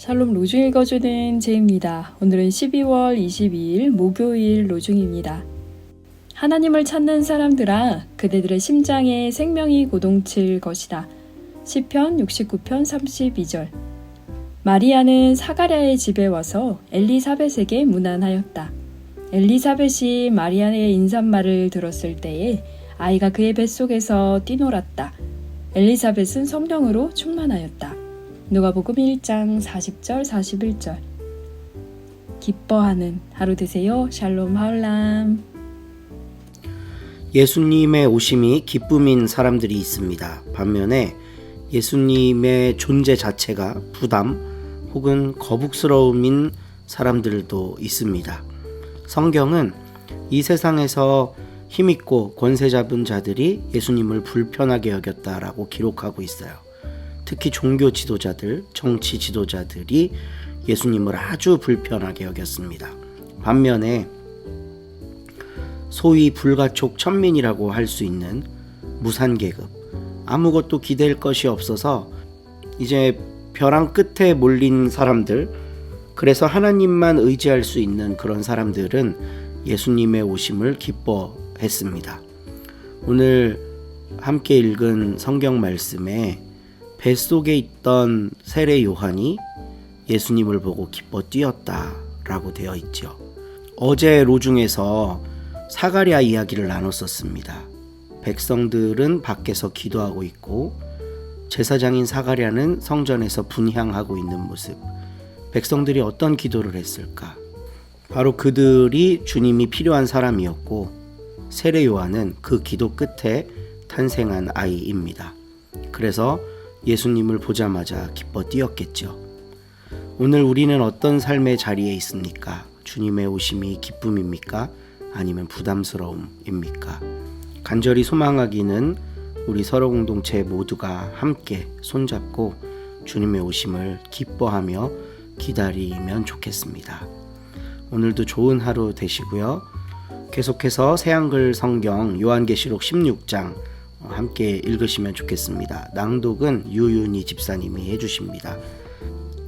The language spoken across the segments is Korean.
샬롬 로중 읽어주는 제입니다. 오늘은 12월 22일 목요일 로중입니다. 하나님을 찾는 사람들아, 그대들의 심장에 생명이 고동칠 것이다. 시편 69편 32절. 마리아는 사가랴의 집에 와서 엘리사벳에게 문안하였다. 엘리사벳이 마리아의 인사말을 들었을 때에 아이가 그의 뱃속에서 뛰놀았다. 엘리사벳은 성령으로 충만하였다. 누가복음 1장 40절 41절. 기뻐하는 하루 되세요. 샬롬 하울람. 예수님의 오심이 기쁨인 사람들이 있습니다. 반면에 예수님의 존재 자체가 부담 혹은 거북스러움인 사람들도 있습니다. 성경은 이 세상에서 힘있고 권세 잡은 자들이 예수님을 불편하게 여겼다라고 기록하고 있어요. 특히 종교 지도자들, 정치 지도자들이 예수님을 아주 불편하게 여겼습니다. 반면에 소위 불가촉 천민이라고 할 수 있는 무산계급, 아무것도 기댈 것이 없어서 이제 벼랑 끝에 몰린 사람들, 그래서 하나님만 의지할 수 있는 그런 사람들은 예수님의 오심을 기뻐했습니다. 오늘 함께 읽은 성경 말씀에 뱃속에 있던 세례 요한이 예수님을 보고 기뻐 뛰었다라고 되어 있죠. 어제 로중에서 사가랴 이야기를 나눴었습니다. 백성들은 밖에서 기도하고 있고 제사장인 사가랴는 성전에서 분향하고 있는 모습. 백성들이 어떤 기도를 했을까? 바로 그들이 주님이 필요한 사람이었고 세례 요한은 그 기도 끝에 탄생한 아이입니다. 그래서 예수님을 보자마자 기뻐 뛰었겠죠. 오늘 우리는 어떤 삶의 자리에 있습니까? 주님의 오심이 기쁨입니까? 아니면 부담스러움입니까? 간절히 소망하기는 우리 서로 공동체 모두가 함께 손잡고 주님의 오심을 기뻐하며 기다리면 좋겠습니다. 오늘도 좋은 하루 되시고요. 계속해서 새한글 성경 요한계시록 16장 함께 읽으시면 좋겠습니다. 낭독은 유윤희 집사님이 해주십니다.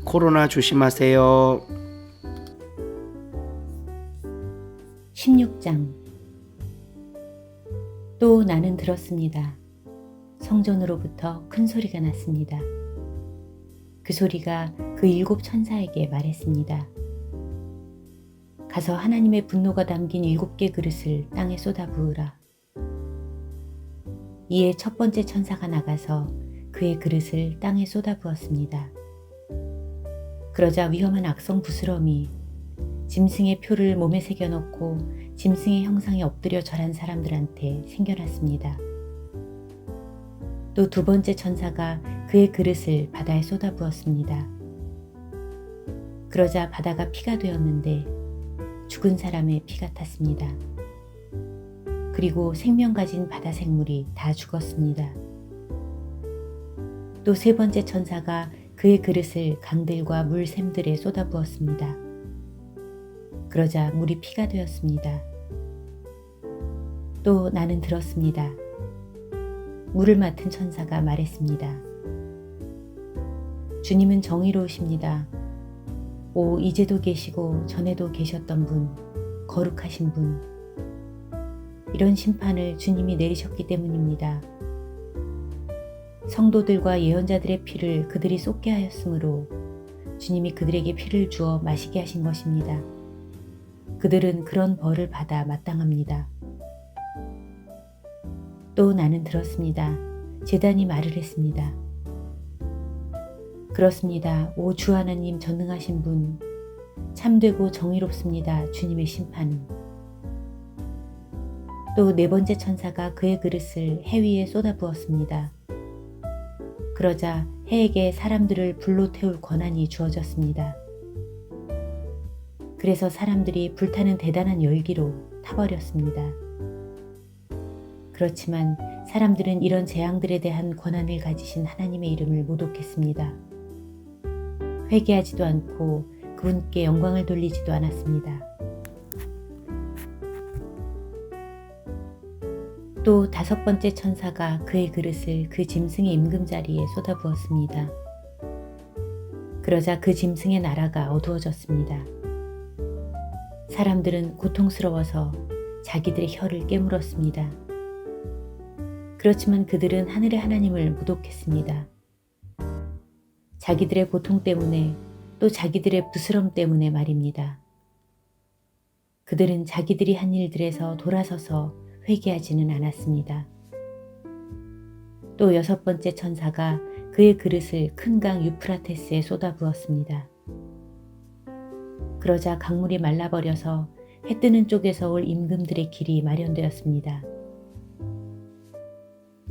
코로나 조심하세요. 16장. 또 나는 들었습니다. 성전으로부터 큰 소리가 났습니다. 그 소리가 그 7 천사에게 말했습니다. 가서 하나님의 분노가 담긴 7개 그릇을 땅에 쏟아부으라. 이에 첫 번째 천사가 나가서 그의 그릇을 땅에 쏟아부었습니다. 그러자 위험한 악성 부스럼이 짐승의 표를 몸에 새겨놓고 짐승의 형상에 엎드려 절한 사람들한테 생겨났습니다. 또 두 번째 천사가 그의 그릇을 바다에 쏟아부었습니다. 그러자 바다가 피가 되었는데 죽은 사람의 피 같았습니다. 그리고 생명 가진 바다 생물이 다 죽었습니다. 또 세 번째 천사가 그의 그릇을 강들과 물샘들에 쏟아부었습니다. 그러자 물이 피가 되었습니다. 또 나는 들었습니다. 물을 맡은 천사가 말했습니다. 주님은 정의로우십니다. 오, 이제도 계시고 전에도 계셨던 분, 거룩하신 분. 이런 심판을 주님이 내리셨기 때문입니다. 성도들과 예언자들의 피를 그들이 쏟게 하였으므로 주님이 그들에게 피를 주어 마시게 하신 것입니다. 그들은 그런 벌을 받아 마땅합니다. 또 나는 들었습니다. 제단이 말을 했습니다. 그렇습니다. 오 주 하나님 전능하신 분, 참되고 정의롭습니다. 주님의 심판은. 또 네 번째 천사가 그의 그릇을 해 위에 쏟아부었습니다. 그러자 해에게 사람들을 불로 태울 권한이 주어졌습니다. 그래서 사람들이 불타는 대단한 열기로 타버렸습니다. 그렇지만 사람들은 이런 재앙들에 대한 권한을 가지신 하나님의 이름을 모독했습니다. 회개하지도 않고 그분께 영광을 돌리지도 않았습니다. 또 다섯 번째 천사가 그의 그릇을 그 짐승의 임금자리에 쏟아부었습니다. 그러자 그 짐승의 나라가 어두워졌습니다. 사람들은 고통스러워서 자기들의 혀를 깨물었습니다. 그렇지만 그들은 하늘의 하나님을 모독했습니다. 자기들의 고통 때문에 또 자기들의 부스럼 때문에 말입니다. 그들은 자기들이 한 일들에서 돌아서서 회개하지는 않았습니다. 또 6번째 천사가 그의 그릇을 큰 강 유프라테스에 쏟아부었습니다. 그러자 강물이 말라버려서 해 뜨는 쪽에서 올 임금들의 길이 마련되었습니다.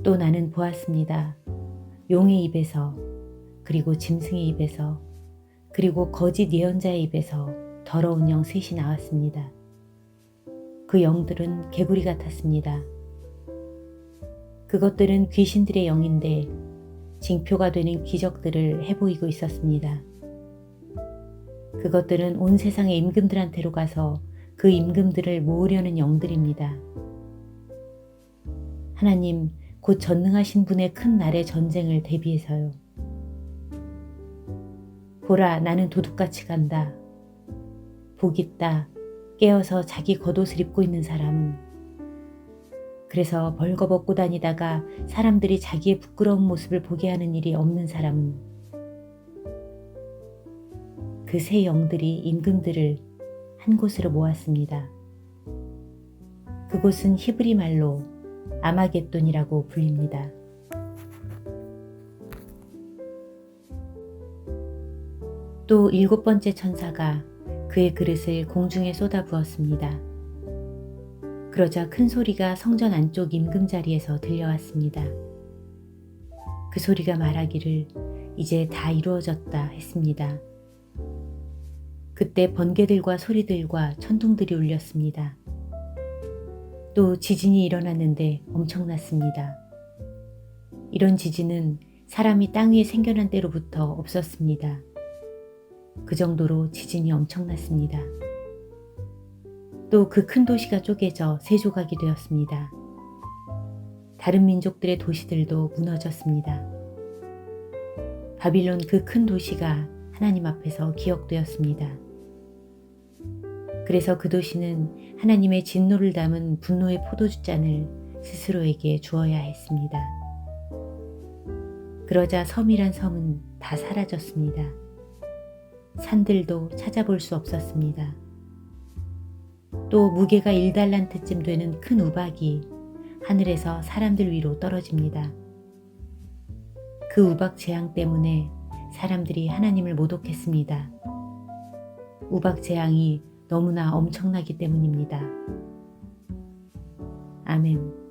또 나는 보았습니다. 용의 입에서, 그리고 짐승의 입에서, 그리고 거짓 예언자의 입에서 더러운 영 셋이 나왔습니다. 그 영들은 개구리 같았습니다. 그것들은 귀신들의 영인데 징표가 되는 기적들을 해보이고 있었습니다. 그것들은 온 세상의 임금들한테로 가서 그 임금들을 모으려는 영들입니다. 하나님, 곧 전능하신 분의 큰 날의 전쟁을 대비해서요. 보라, 나는 도둑같이 간다. 복 있다. 깨어서 자기 겉옷을 입고 있는 사람은. 그래서 벌거벗고 다니다가 사람들이 자기의 부끄러운 모습을 보게 하는 일이 없는 사람은. 그 세 영들이 임금들을 한 곳으로 모았습니다. 그곳은 히브리 말로 아마겟돈이라고 불립니다. 또 7번째 천사가 그의 그릇을 공중에 쏟아부었습니다. 그러자 큰 소리가 성전 안쪽 임금 자리에서 들려왔습니다. 그 소리가 말하기를 이제 다 이루어졌다 했습니다. 그때 번개들과 소리들과 천둥들이 울렸습니다. 또 지진이 일어났는데 엄청났습니다. 이런 지진은 사람이 땅 위에 생겨난 때로부터 없었습니다. 그 정도로 지진이 엄청났습니다. 또 그 큰 도시가 쪼개져 세 조각이 되었습니다. 다른 민족들의 도시들도 무너졌습니다. 바빌론 그 큰 도시가 하나님 앞에서 기억되었습니다. 그래서 그 도시는 하나님의 진노를 담은 분노의 포도주잔을 스스로에게 주어야 했습니다. 그러자 섬이란 섬은 다 사라졌습니다. 산들도 찾아볼 수 없었습니다. 또 무게가 1달란트쯤 되는 큰 우박이 하늘에서 사람들 위로 떨어집니다. 그 우박 재앙 때문에 사람들이 하나님을 모독했습니다. 우박 재앙이 너무나 엄청나기 때문입니다. 아멘.